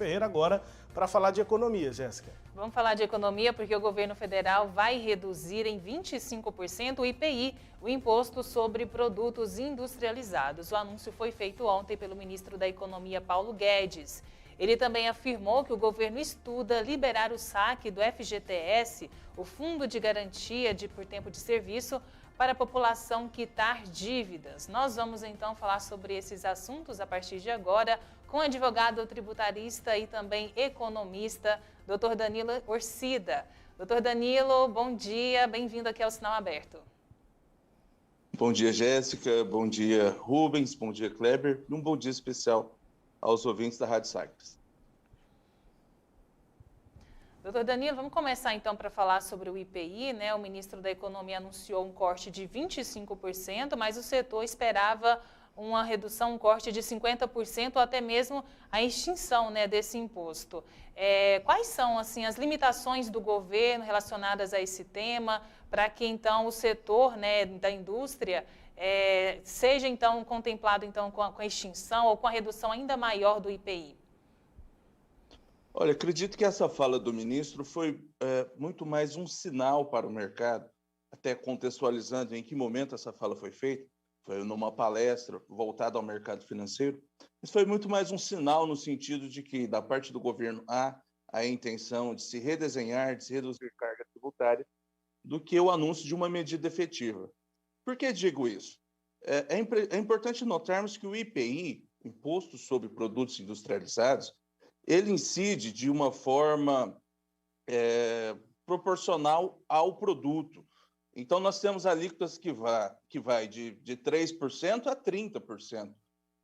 Ferreira agora para falar de economia, Jéssica. Vamos falar de economia porque o governo federal vai reduzir em 25% o IPI, o Imposto sobre Produtos Industrializados. O anúncio foi feito ontem pelo ministro da Economia, Paulo Guedes. Ele também afirmou que o governo estuda liberar o saque do FGTS, o Fundo de Garantia por Tempo de Serviço, para a população quitar dívidas. Nós vamos então falar sobre esses assuntos a partir de agora com o advogado tributarista e também economista, Dr. Danilo Orcida. Dr. Danilo, bom dia, bem-vindo aqui ao Sinal Aberto. Bom dia, Jéssica, bom dia, Rubens, bom dia, Kleber, e um bom dia especial aos ouvintes da Rádio Sagres. Doutor Danilo, vamos começar então para falar sobre o IPI, né? O ministro da Economia anunciou um corte de 25%, mas o setor esperava uma redução, um corte de 50% ou até mesmo a extinção, né, desse imposto. Quais são assim, as limitações do governo relacionadas a esse tema para que então o setor, né, da indústria seja então contemplado então, com a extinção ou com a redução ainda maior do IPI? Olha, acredito que essa fala do ministro foi muito mais um sinal para o mercado, até contextualizando em que momento essa fala foi feita, foi numa palestra voltada ao mercado financeiro, mas foi muito mais um sinal no sentido de que, da parte do governo, há a intenção de se redesenhar, de se reduzir carga tributária, do que o anúncio de uma medida efetiva. Por que digo isso? É importante notarmos que o IPI, Imposto sobre Produtos Industrializados, ele incide de uma forma proporcional ao produto. Então, nós temos alíquotas que vai de 3% a 30%.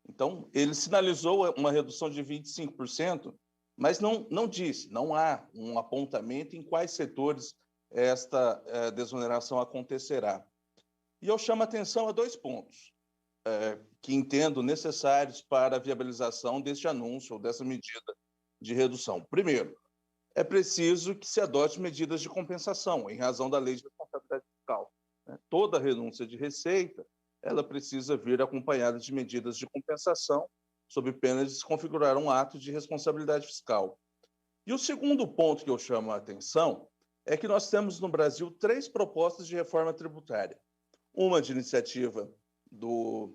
Então, ele sinalizou uma redução de 25%, mas não disse, não há um apontamento em quais setores esta desoneração acontecerá. E eu chamo a atenção a dois pontos que entendo necessários para a viabilização deste anúncio ou dessa medida de redução. Primeiro, é preciso que se adote medidas de compensação, em razão da Lei de Responsabilidade Fiscal. Toda renúncia de receita, ela precisa vir acompanhada de medidas de compensação, sob pena de se configurar um ato de responsabilidade fiscal. E o segundo ponto que eu chamo a atenção é que nós temos no Brasil 3 propostas de reforma tributária. Uma de iniciativa do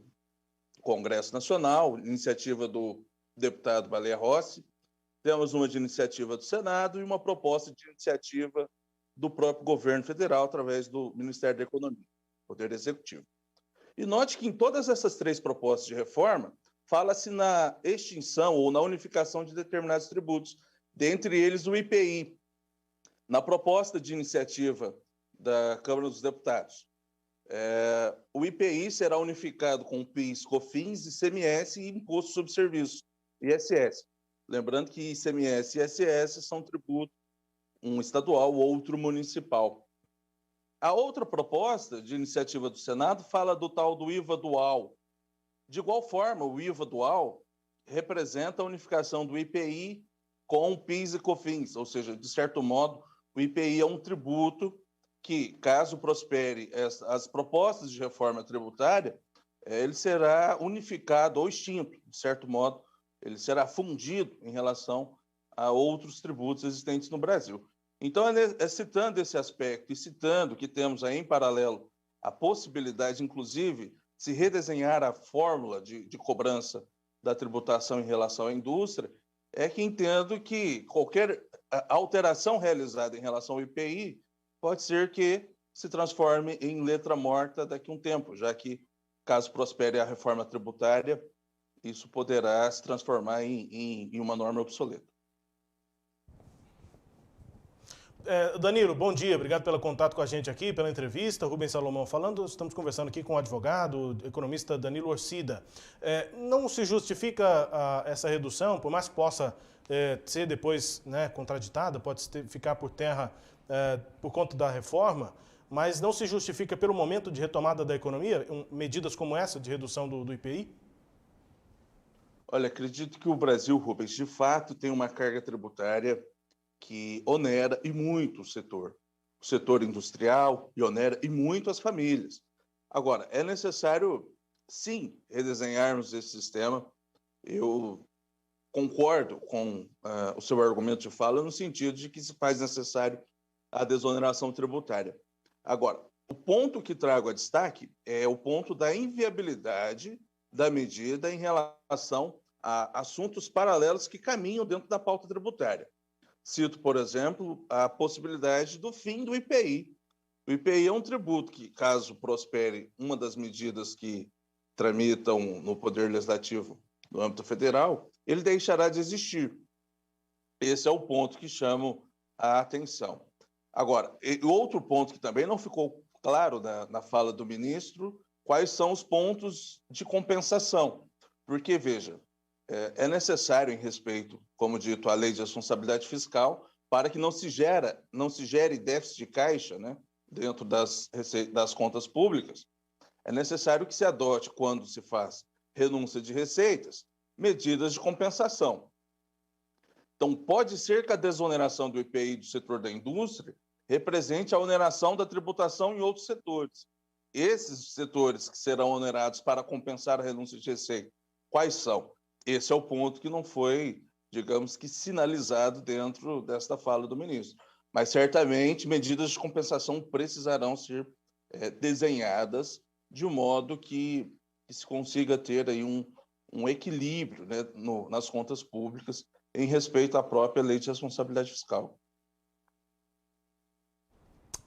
Congresso Nacional, iniciativa do deputado Baleia Rossi, temos uma de iniciativa do Senado e uma proposta de iniciativa do próprio governo federal, através do Ministério da Economia, Poder Executivo. E note que em todas essas 3 propostas de reforma, fala-se na extinção ou na unificação de determinados tributos, dentre eles o IPI. Na proposta de iniciativa da Câmara dos Deputados, o IPI será unificado com PIS, COFINS, ICMS e Imposto sobre Serviços, ISS. Lembrando que ICMS e ISS são tributos, um estadual, outro municipal. A outra proposta de iniciativa do Senado fala do tal do IVA dual. De igual forma, o IVA dual representa a unificação do IPI com PIS e COFINS, ou seja, de certo modo, o IPI é um tributo que, caso prospere as propostas de reforma tributária, ele será unificado ou extinto, de certo modo, ele será fundido em relação a outros tributos existentes no Brasil. Então, citando esse aspecto e citando que temos aí em paralelo a possibilidade, inclusive, de se redesenhar a fórmula de cobrança da tributação em relação à indústria, é que entendo que qualquer alteração realizada em relação ao IPI pode ser que se transforme em letra morta daqui a um tempo, já que, caso prospere a reforma tributária, isso poderá se transformar em uma norma obsoleta. Danilo, bom dia, obrigado pelo contato com a gente aqui, pela entrevista. Rubens Salomão falando, estamos conversando aqui com o advogado, o economista Danilo Orcida. Não se justifica essa redução, por mais que possa ser depois, né, contraditada, pode ficar por terra por conta da reforma, mas não se justifica pelo momento de retomada da economia, medidas como essa de redução do IPI? Olha, acredito que o Brasil, Rubens, de fato tem uma carga tributária que onera e muito o setor industrial, e onera e muito as famílias. Agora, é necessário, sim, redesenharmos esse sistema. Eu concordo com o seu argumento de fala no sentido de que se faz necessário a desoneração tributária. Agora, o ponto que trago a destaque é o ponto da inviabilidade da medida em relação a assuntos paralelos que caminham dentro da pauta tributária. Cito, por exemplo, a possibilidade do fim do IPI. O IPI é um tributo que, caso prospere uma das medidas que tramitam no Poder Legislativo no âmbito federal, ele deixará de existir. Esse é o ponto que chamo a atenção. Agora, outro ponto que também não ficou claro na fala do ministro, quais são os pontos de compensação. Porque, veja, é necessário, em respeito, como dito, à lei de responsabilidade fiscal, para que não se gere déficit de caixa, né, dentro das contas públicas, é necessário que se adote, quando se faz renúncia de receitas, medidas de compensação. Então, pode ser que a desoneração do IPI do setor da indústria represente a oneração da tributação em outros setores. Esses setores que serão onerados para compensar a renúncia de receita, quais são? Esse é o ponto que não foi, digamos que, sinalizado dentro desta fala do ministro. Mas, certamente, medidas de compensação precisarão ser desenhadas de modo que se consiga ter aí um equilíbrio, né, nas contas públicas em respeito à própria lei de responsabilidade fiscal.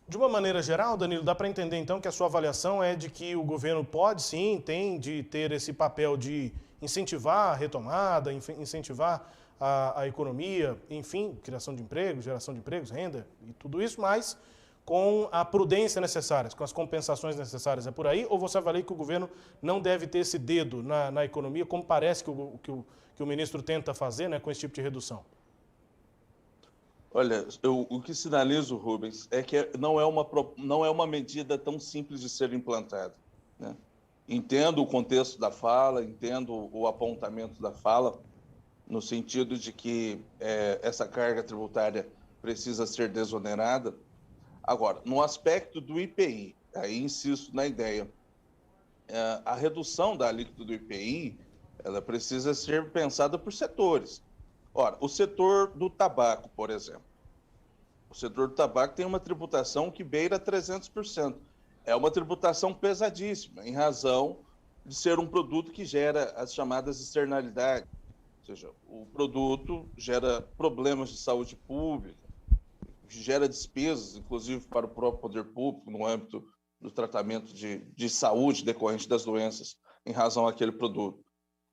De uma maneira geral, Danilo, dá para entender então que a sua avaliação é de que o governo pode sim, tem de ter esse papel de incentivar a retomada, incentivar a economia, enfim, criação de empregos, geração de empregos, renda e tudo isso, mas com a prudência necessária, com as compensações necessárias. É por aí? Ou você avalia que o governo não deve ter esse dedo na economia, como parece que o ministro tenta fazer, né, com esse tipo de redução? Olha, o que sinalizo, Rubens, é que não é uma medida tão simples de ser implantada, né? Entendo o contexto da fala, entendo o apontamento da fala, no sentido de que essa carga tributária precisa ser desonerada. Agora, no aspecto do IPI, aí insisto na ideia, a redução da alíquota do IPI, ela precisa ser pensada por setores. Ora, o setor do tabaco, por exemplo. O setor do tabaco tem uma tributação que beira 300%. É uma tributação pesadíssima, em razão de ser um produto que gera as chamadas externalidades. Ou seja, o produto gera problemas de saúde pública, gera despesas, inclusive para o próprio poder público, no âmbito do tratamento de saúde decorrente das doenças, em razão àquele produto.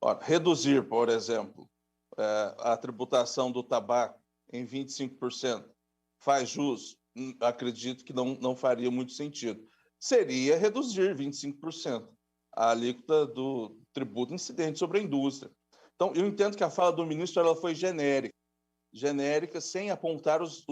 Ora, reduzir, por exemplo, a tributação do tabaco em 25%, faz jus? Acredito que não faria muito sentido. Seria reduzir 25% a alíquota do tributo incidente sobre a indústria. Então, eu entendo que a fala do ministro ela foi genérica, sem apontar os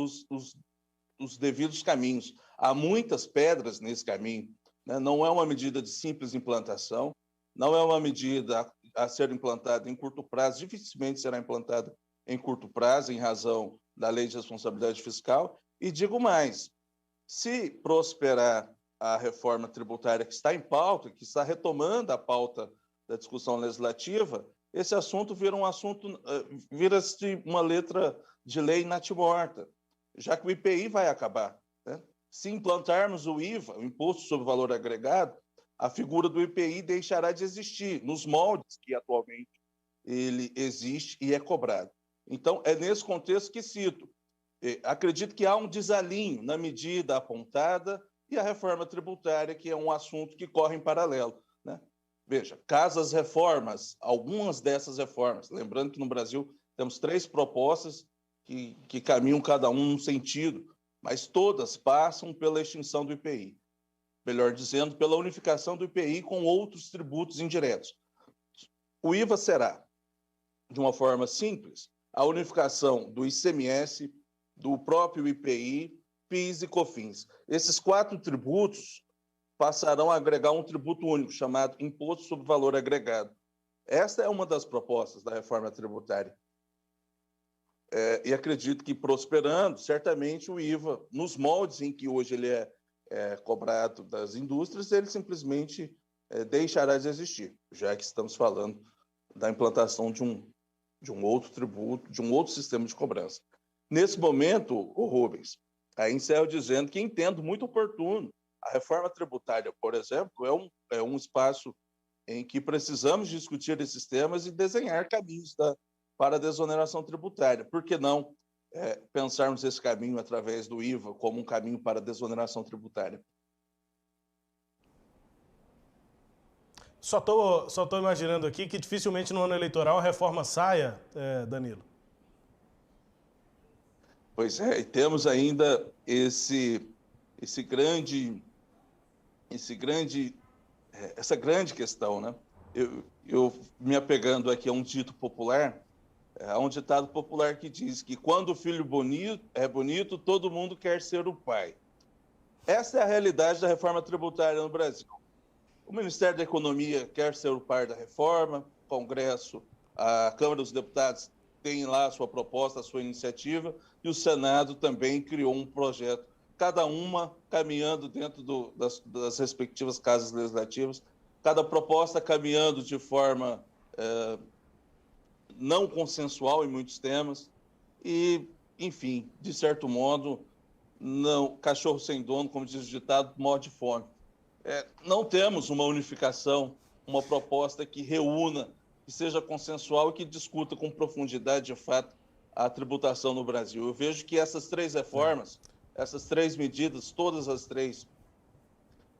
devidos caminhos. Há muitas pedras nesse caminho, né? Não é uma medida de simples implantação, não é uma medida a ser implantada em curto prazo, dificilmente será implantada em curto prazo, em razão da lei de responsabilidade fiscal. E digo mais, se prosperar a reforma tributária que está em pauta, que está retomando a pauta da discussão legislativa, esse assunto vira-se uma letra de lei natimorta, já que o IPI vai acabar, né? Se implantarmos o IVA, o Imposto sobre Valor Agregado, a figura do IPI deixará de existir nos moldes que atualmente ele existe e é cobrado. Então, é nesse contexto que cito. Acredito que há um desalinho na medida apontada e a reforma tributária, que é um assunto que corre em paralelo, né? Veja, caso as reformas, algumas dessas reformas, lembrando que no Brasil temos 3 propostas que caminham cada um num sentido, mas todas passam pela extinção do IPI. Melhor dizendo, pela unificação do IPI com outros tributos indiretos. O IVA será, de uma forma simples, a unificação do ICMS, do próprio IPI, PIS e COFINS. Esses 4 tributos passarão a agregar um tributo único, chamado Imposto sobre Valor Agregado. Esta é uma das propostas da reforma tributária. E acredito que, prosperando, certamente o IVA, nos moldes em que hoje ele é cobrado das indústrias, ele simplesmente deixará de existir, já que estamos falando da implantação de de um outro tributo, de um outro sistema de cobrança. Nesse momento, o Rubens, aí encerro dizendo que entendo muito oportuno. A reforma tributária, por exemplo, é um espaço em que precisamos discutir esses temas e desenhar caminhos para a desoneração tributária. Por que não pensarmos esse caminho através do IVA como um caminho para a desoneração tributária? Só tô imaginando aqui que dificilmente no ano eleitoral a reforma saia, Danilo. Pois é, e temos ainda essa grande questão, né? Eu me apegando aqui a um dito popular, há um ditado popular que diz que quando o filho é bonito, todo mundo quer ser o pai. Essa é a realidade da reforma tributária no Brasil. O Ministério da Economia quer ser o par da reforma, o Congresso, a Câmara dos Deputados tem lá a sua proposta, a sua iniciativa, e o Senado também criou um projeto, cada uma caminhando dentro das respectivas casas legislativas, cada proposta caminhando de forma não consensual em muitos temas, e, enfim, de certo modo, não, cachorro sem dono, como diz o ditado, morre de fome. Não temos uma unificação, uma proposta que reúna, que seja consensual e que discuta com profundidade, de fato, a tributação no Brasil. Eu vejo que essas três reformas, essas três medidas, todas as três,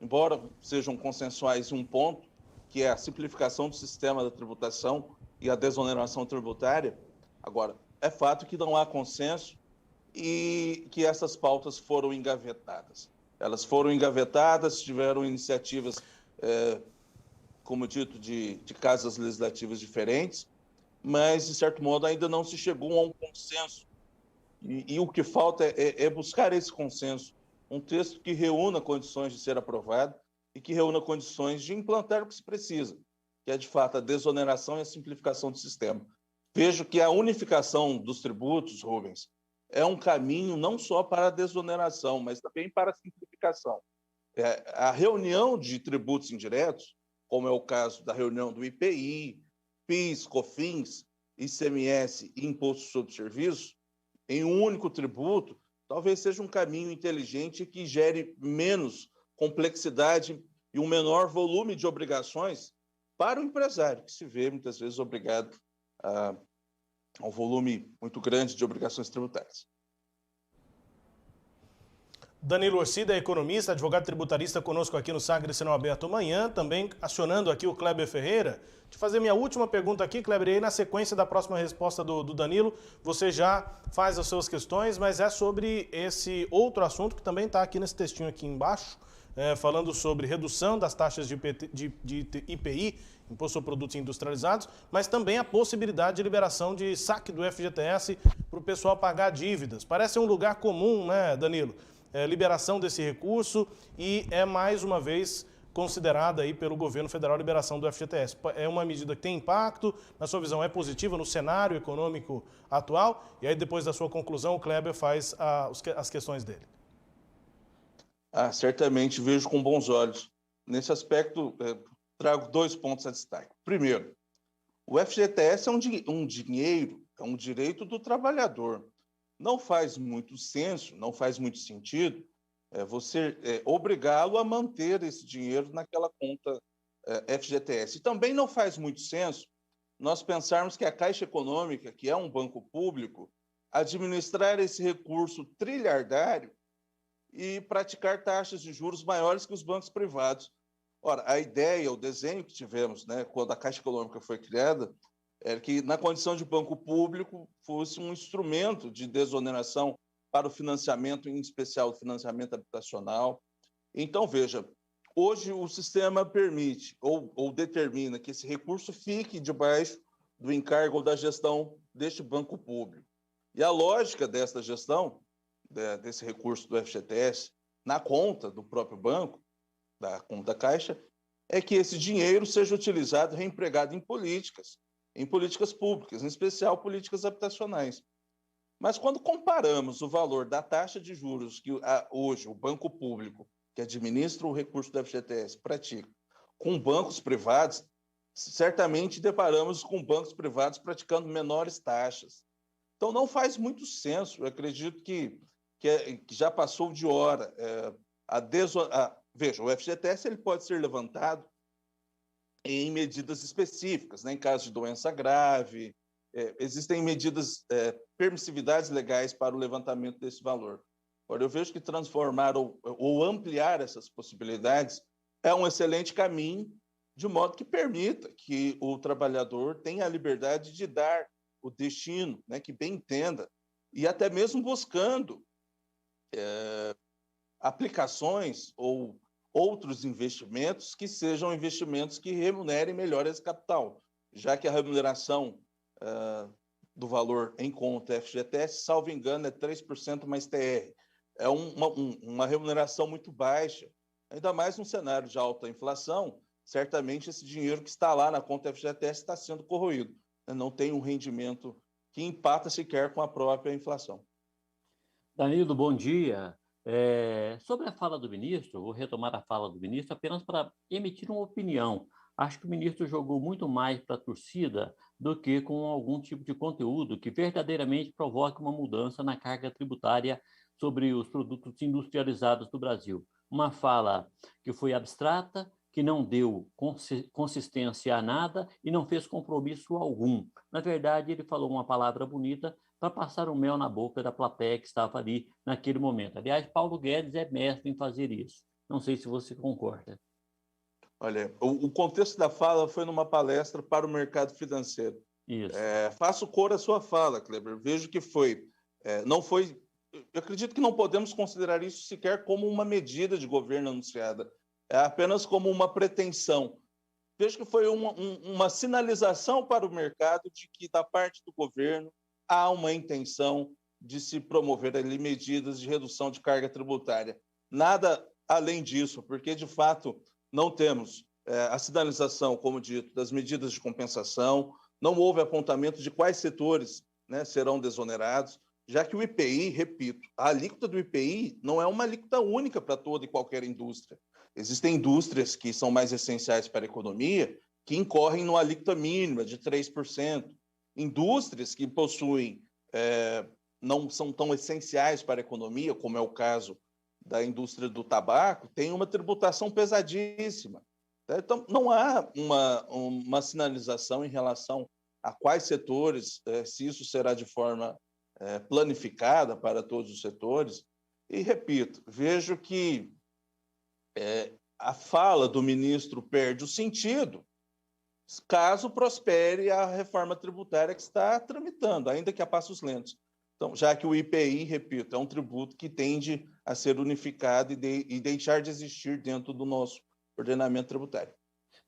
embora sejam consensuais em um ponto, que é a simplificação do sistema da tributação e a desoneração tributária, agora, é fato que não há consenso e que essas pautas foram engavetadas. Elas foram engavetadas, tiveram iniciativas, como dito, de casas legislativas diferentes, mas, de certo modo, ainda não se chegou a um consenso. E o que falta é buscar esse consenso, um texto que reúna condições de ser aprovado e que reúna condições de implantar o que se precisa, que é, de fato, a desoneração e a simplificação do sistema. Vejo que a unificação dos tributos, Rubens, é um caminho não só para a desoneração, mas também para a simplificação. A reunião de tributos indiretos, como é o caso da reunião do IPI, PIS, COFINS, ICMS e Imposto sobre Serviços, em um único tributo, talvez seja um caminho inteligente que gere menos complexidade e um menor volume de obrigações para o empresário, que se vê muitas vezes obrigado a um volume muito grande de obrigações tributárias. Danilo Orcida, economista, advogado tributarista, conosco aqui no Sagres Sinal Aberto amanhã, também acionando aqui o Kleber Ferreira. De fazer minha última pergunta aqui, Kleber, e aí na sequência da próxima resposta do Danilo, você já faz as suas questões, mas é sobre esse outro assunto que também está aqui nesse textinho aqui embaixo, falando sobre redução das taxas de IPI, Imposto sobre Produtos Industrializados, mas também a possibilidade de liberação de saque do FGTS para o pessoal pagar dívidas. Parece um lugar comum, né, Danilo? Liberação desse recurso e é mais uma vez considerada aí pelo governo federal a liberação do FGTS. É uma medida que tem impacto, na sua visão é positiva no cenário econômico atual? E aí depois da sua conclusão o Kleber faz as questões dele. Certamente vejo com bons olhos. Nesse aspecto, trago 2 pontos a destaque. Primeiro, o FGTS é um dinheiro, é um direito do trabalhador. Não faz muito senso, não faz muito sentido você obrigá-lo a manter esse dinheiro naquela conta FGTS. E também não faz muito senso nós pensarmos que a Caixa Econômica, que é um banco público, administrar esse recurso trilhardário e praticar taxas de juros maiores que os bancos privados. Ora, a ideia, o desenho que tivemos, né, quando a Caixa Econômica foi criada, era que, na condição de banco público, fosse um instrumento de desoneração para o financiamento, em especial o financiamento habitacional. Então, veja, hoje o sistema permite ou determina que esse recurso fique debaixo do encargo ou da gestão deste banco público. E a lógica desta gestão, desse recurso do FGTS, na conta do próprio banco, da conta Caixa, é que esse dinheiro seja utilizado, reempregado em políticas públicas, em especial políticas habitacionais. Mas quando comparamos o valor da taxa de juros que hoje o banco público, que administra o recurso do FGTS, pratica, com bancos privados, certamente deparamos com bancos privados praticando menores taxas. Então, não faz muito senso. Eu acredito que já passou de hora. Veja, o FGTS ele pode ser levantado em medidas específicas, né? Em caso de doença grave, existem medidas, permissividades legais para o levantamento desse valor. Agora, eu vejo que transformar ou ampliar essas possibilidades é um excelente caminho, de modo que permita que o trabalhador tenha a liberdade de dar o destino, né, que bem entenda, e até mesmo buscando aplicações ou outros investimentos que sejam investimentos que remunerem melhor esse capital, já que a remuneração do valor em conta FGTS, salvo engano, é 3% mais TR. É uma remuneração muito baixa, ainda mais num cenário de alta inflação. Certamente esse dinheiro que está lá na conta FGTS está sendo corroído, não tem um rendimento que empata sequer com a própria inflação. Danilo, bom dia. Sobre a fala do ministro, vou retomar a fala do ministro apenas para emitir uma opinião. Acho que o ministro jogou muito mais para a torcida do que com algum tipo de conteúdo que verdadeiramente provoque uma mudança na carga tributária sobre os produtos industrializados do Brasil. Uma fala que foi abstrata, que não deu consistência a nada e não fez compromisso algum. Na verdade, ele falou uma palavra bonita para passar o mel na boca da plateia que estava ali naquele momento. Aliás, Paulo Guedes é mestre em fazer isso. Não sei se você concorda. Olha, o contexto da fala foi numa palestra para o mercado financeiro. Isso. Faço cor à sua fala, Kleber. Vejo que não foi... Eu acredito que não podemos considerar isso sequer como uma medida de governo anunciada. É apenas como uma pretensão. Vejo que foi uma sinalização para o mercado de que, da parte do governo, há uma intenção de se promover ali medidas de redução de carga tributária. Nada além disso, porque, de fato, não temos a sinalização, como dito, das medidas de compensação, não houve apontamento de quais setores, né, serão desonerados, já que o IPI, repito, a alíquota do IPI não é uma alíquota única para toda e qualquer indústria. Existem indústrias que são mais essenciais para a economia, que incorrem numa alíquota mínima de 3%. Indústrias que possuem, não são tão essenciais para a economia, como é o caso da indústria do tabaco, têm uma tributação pesadíssima. Então, não há uma sinalização em relação a quais setores, se isso será de forma planificada para todos os setores. E, repito, vejo que a fala do ministro perde o sentido caso prospere a reforma tributária que está tramitando, ainda que a passos lentos. Então, já que o IPI, repito, é um tributo que tende a ser unificado e deixar de existir dentro do nosso ordenamento tributário.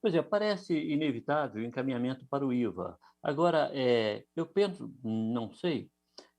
Pois é, parece inevitável o encaminhamento para o IVA. Agora, eu penso, não sei,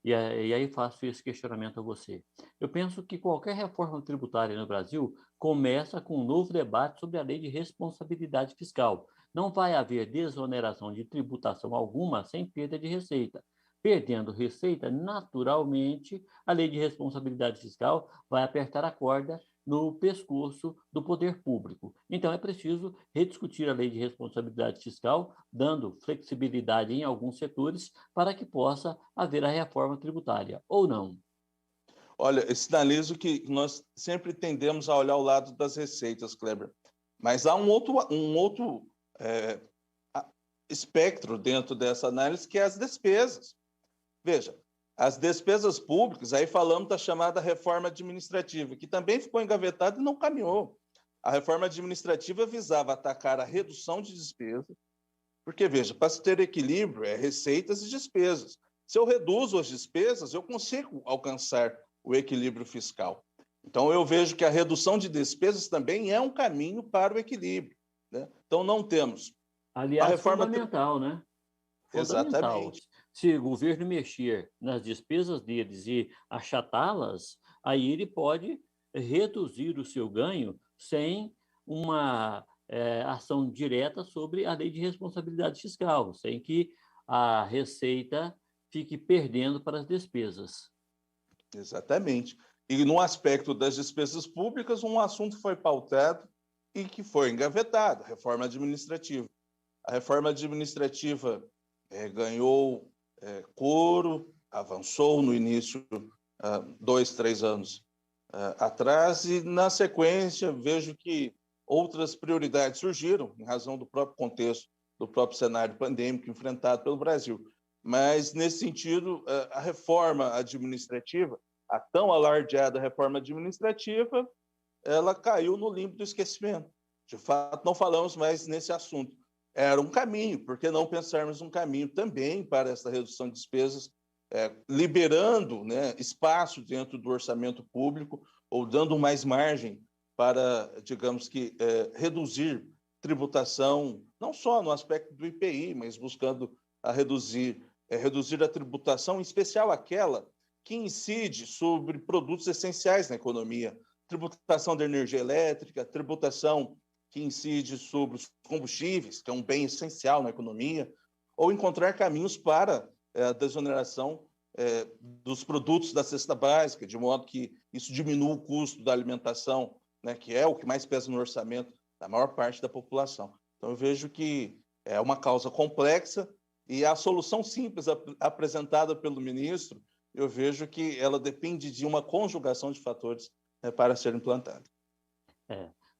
e aí faço esse questionamento a você. Eu penso que qualquer reforma tributária no Brasil começa com um novo debate sobre a lei de responsabilidade fiscal. Não vai haver desoneração de tributação alguma sem perda de receita. Perdendo receita, naturalmente, a lei de responsabilidade fiscal vai apertar a corda no pescoço do poder público. Então, é preciso rediscutir a lei de responsabilidade fiscal, dando flexibilidade em alguns setores para que possa haver a reforma tributária, ou não? Olha, eu sinalizo que nós sempre tendemos a olhar o lado das receitas, Kleber, mas há um outro espectro dentro dessa análise, que é as despesas. Veja, as despesas públicas, aí falamos da chamada reforma administrativa, que também ficou engavetada e não caminhou. A reforma administrativa visava atacar a redução de despesas, porque, veja, para se ter equilíbrio, receitas e despesas. Se eu reduzo as despesas, eu consigo alcançar o equilíbrio fiscal. Então, eu vejo que a redução de despesas também é um caminho para o equilíbrio, né? Então, não temos... Aliás, a reforma fundamental, né? Fundamental. Exatamente. Se o governo mexer nas despesas deles e achatá-las, aí ele pode reduzir o seu ganho sem uma ação direta sobre a lei de responsabilidade fiscal, sem que a receita fique perdendo para as despesas. Exatamente. E no aspecto das despesas públicas, um assunto foi pautado e que foi engavetado, a reforma administrativa. a reforma administrativa ganhou coro, avançou no início, 2, 3 anos atrás, e na sequência vejo que outras prioridades surgiram em razão do próprio contexto, do próprio cenário pandêmico enfrentado pelo Brasil. Mas, nesse sentido, a reforma administrativa, a tão alardeada reforma administrativa, ela caiu no limbo do esquecimento. De fato, não falamos mais nesse assunto. Era um caminho, por que não pensarmos um caminho também para essa redução de despesas, liberando, né, espaço dentro do orçamento público ou dando mais margem para, digamos que, reduzir tributação, não só no aspecto do IPI, mas buscando reduzir a tributação, em especial aquela que incide sobre produtos essenciais na economia, tributação da energia elétrica, tributação que incide sobre os combustíveis, que é um bem essencial na economia, ou encontrar caminhos para a desoneração dos produtos da cesta básica, de modo que isso diminua o custo da alimentação, né, que é o que mais pesa no orçamento da maior parte da população. Então, eu vejo que é uma causa complexa e a solução simples apresentada pelo ministro, eu vejo que ela depende de uma conjugação de fatores para ser implantada.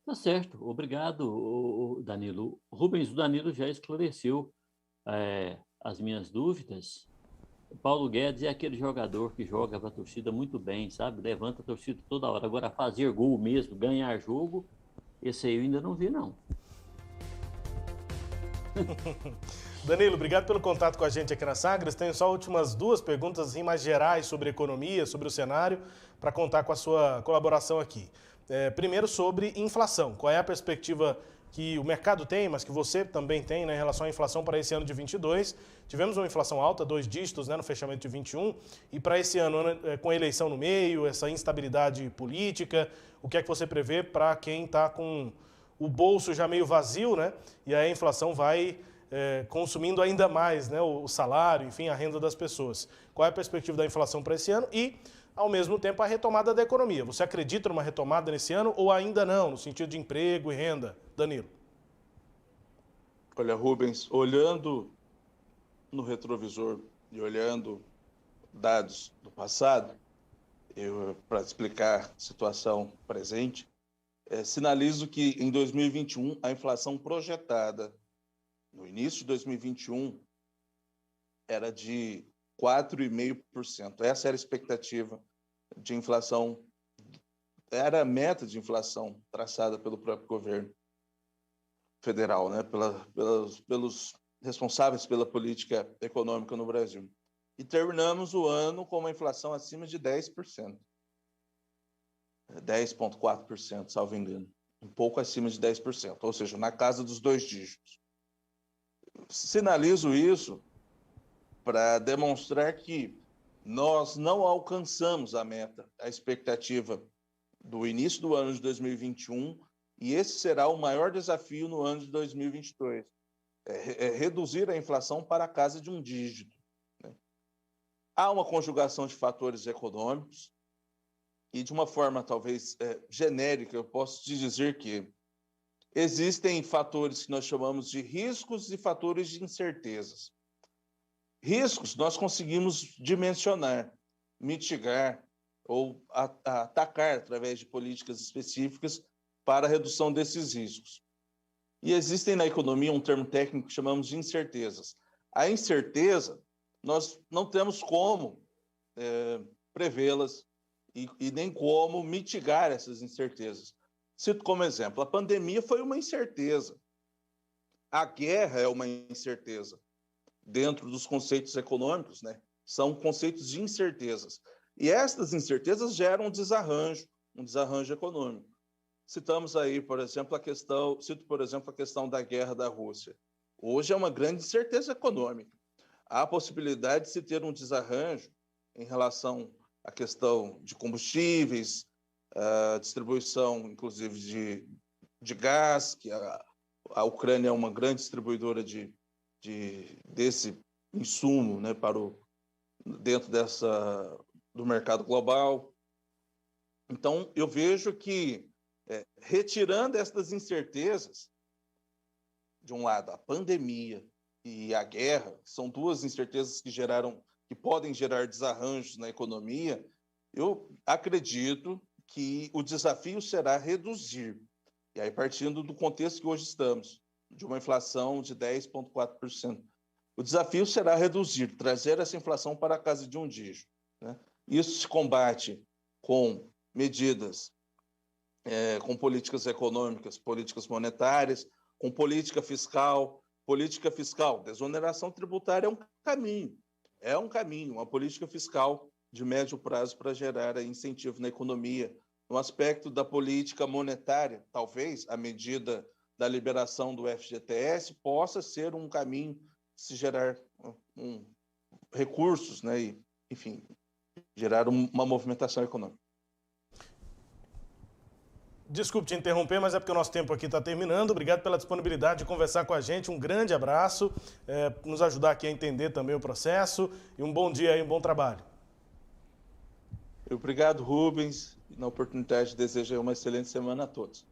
Tá certo. Obrigado, Danilo. Rubens, o Danilo já esclareceu as minhas dúvidas. O Paulo Guedes é aquele jogador que joga para a torcida muito bem, sabe? Levanta a torcida toda hora. Agora, fazer gol mesmo, ganhar jogo, esse aí eu ainda não vi, não. Danilo, obrigado pelo contato com a gente aqui na Sagres. Tenho só últimas 2 perguntas assim, mais gerais sobre economia, sobre o cenário, para contar com a sua colaboração aqui. Primeiro, sobre inflação. Qual é a perspectiva que o mercado tem, mas que você também tem, né, em relação à inflação para esse ano de 22? Tivemos uma inflação alta, 2 dígitos, né, no fechamento de 21, e para esse ano, com a eleição no meio, essa instabilidade política, o que é que você prevê para quem está com o bolso já meio vazio, né, e aí a inflação vai consumindo ainda mais, né, o salário, enfim, a renda das pessoas? Qual é a perspectiva da inflação para esse ano e, ao mesmo tempo, a retomada da economia? Você acredita numa retomada nesse ano ou ainda não, no sentido de emprego e renda? Danilo. Olha, Rubens, olhando no retrovisor e olhando dados do passado, para explicar a situação presente, sinalizo que em 2021 a inflação projetada no início de 2021 era de 4,5%. Essa era a expectativa de inflação, era a meta de inflação traçada pelo próprio governo federal, né? pelos responsáveis pela política econômica no Brasil. E terminamos o ano com uma inflação acima de 10%. 10,4%, salvo engano. Um pouco acima de 10%, ou seja, na casa dos 2 dígitos. Sinalizo isso para demonstrar que nós não alcançamos a meta, a expectativa do início do ano de 2021, e esse será o maior desafio no ano de 2022, reduzir a inflação para a casa de 1 dígito. Né? Há uma conjugação de fatores econômicos e, de uma forma talvez genérica, eu posso te dizer que existem fatores que nós chamamos de riscos e fatores de incertezas. Riscos nós conseguimos dimensionar, mitigar ou atacar através de políticas específicas para a redução desses riscos. E existem na economia um termo técnico que chamamos de incertezas. A incerteza, nós não temos como prevê-las e nem como mitigar essas incertezas. Cito como exemplo, a pandemia foi uma incerteza. A guerra é uma incerteza. Dentro dos conceitos econômicos, né? São conceitos de incertezas. E estas incertezas geram um desarranjo econômico. Citamos aí, por exemplo, a questão da guerra da Rússia. Hoje é uma grande incerteza econômica. Há a possibilidade de se ter um desarranjo em relação à questão de combustíveis, a distribuição, inclusive, de gás, que a Ucrânia é uma grande distribuidora desse insumo, né, dentro do mercado global. Então, eu vejo que, retirando estas incertezas, de um lado, a pandemia e a guerra, são duas incertezas que podem gerar desarranjos na economia, eu acredito que o desafio será reduzir. E aí, partindo do contexto que hoje estamos, de uma inflação de 10,4%, o desafio será reduzir, trazer essa inflação para a casa de um dígito, né? Isso se combate com medidas, com políticas econômicas, políticas monetárias, com política fiscal. Política fiscal, desoneração tributária é um caminho, uma política fiscal de médio prazo para gerar incentivo na economia. No aspecto da política monetária, talvez a medida da liberação do FGTS possa ser um caminho se gerar recursos, né? E, enfim, gerar uma movimentação econômica. Desculpe te interromper, mas é porque o nosso tempo aqui está terminando. Obrigado pela disponibilidade de conversar com a gente. Um grande abraço, nos ajudar aqui a entender também o processo. E um bom dia e um bom trabalho. Obrigado, Rubens. Na oportunidade, desejo uma excelente semana a todos.